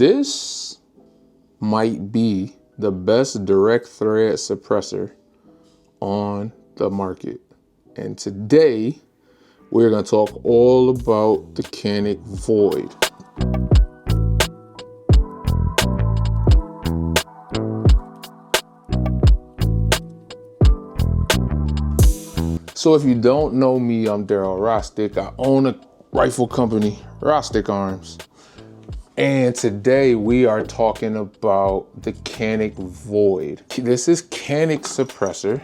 This might be the best direct thread suppressor on the market. And today we're going to talk all about the CANiK VOID. So if you don't know me, I'm Daryl Rostick. I own a rifle company, Rostick Arms. And today we are talking about the CANiK VOID. This is CANiK Suppressor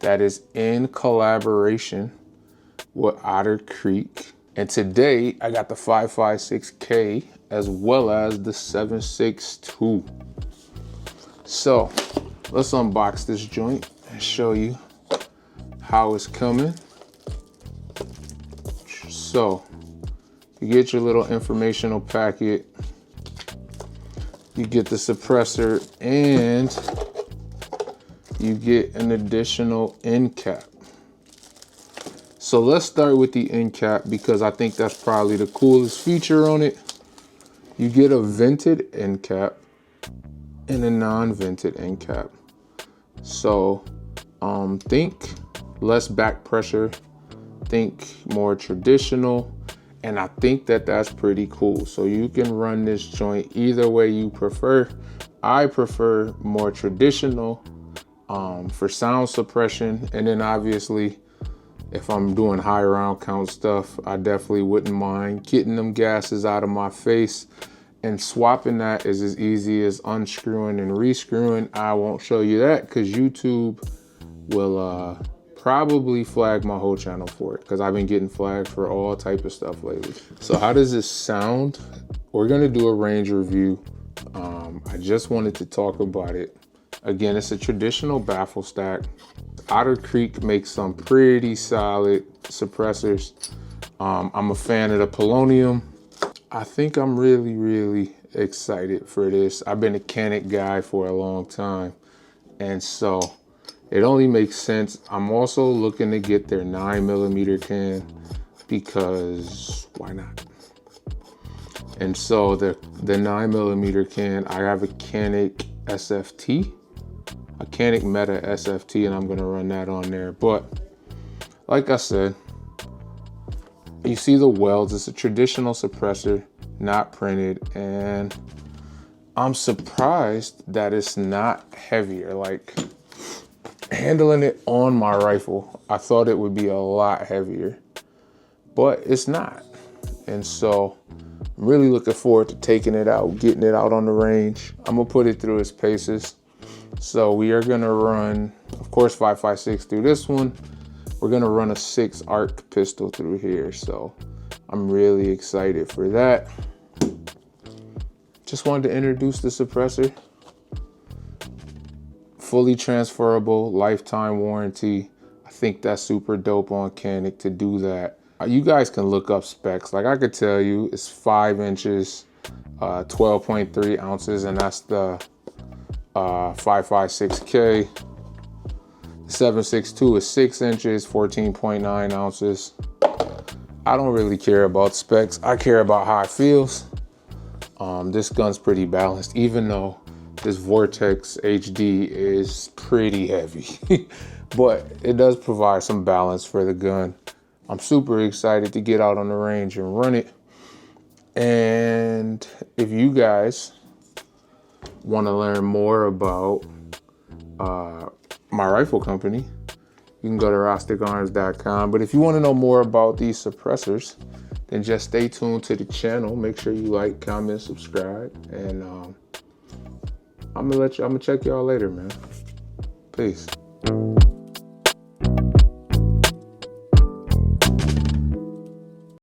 that is in collaboration with Otter Creek. And today I got the 5.56K as well as the 7.62. So let's unbox this joint and show you how it's coming. So you get your little informational packet, you get the suppressor, and you get an additional end cap. So let's start with the end cap because I think that's probably the coolest feature on it. You get a vented end cap and a non-vented end cap. So think less back pressure, think more traditional, and I think that that's pretty cool. So you can run this joint either way you prefer. I prefer more traditional for sound suppression, and then obviously if I'm doing high round count stuff, I definitely wouldn't mind getting them gases out of my face, and swapping that is as easy as unscrewing and rescrewing. I won't show you that because YouTube will probably flag my whole channel for it, because I've been getting flagged for all type of stuff lately. So how does this sound? We're gonna do a range review. I just wanted to talk about it. Again, it's a traditional baffle stack. Otter Creek makes some pretty solid suppressors. I'm a fan of the polonium. I think I'm really excited for this. I've been a CANiK guy for a long time, and so it only makes sense. I'm also looking to get their 9mm can because why not? And so the 9mm can, I have a CANiK SFT, a CANiK Meta SFT, and I'm gonna run that on there. But like I said, you see the welds, it's a traditional suppressor, not printed, and I'm surprised that it's not heavier. Like, handling it on my rifle, I thought it would be a lot heavier, but it's not. And so I'm really looking forward to taking it out, getting it out on the range. I'm gonna put it through its paces. So we are gonna run, of course, 5.56 through this one. We're gonna run a 6 arc pistol through here. So I'm really excited for that. Just wanted to introduce the suppressor. Fully transferable, lifetime warranty. I think that's super dope on CANiK to do that. You guys can look up specs. Like I could tell you, it's 5 inches, 12.3 ounces, and that's the 5.56K. 7.62 is 6 inches, 14.9 ounces. I don't really care about specs. I care about how it feels. This gun's pretty balanced, even though this Vortex HD is pretty heavy, but it does provide some balance for the gun. I'm super excited to get out on the range and run it. And if you guys want to learn more about my rifle company, you can go to rostickarms.com. But if you want to know more about these suppressors, then just stay tuned to the channel. Make sure you like, comment, subscribe, and I'm gonna check y'all later, man. Peace.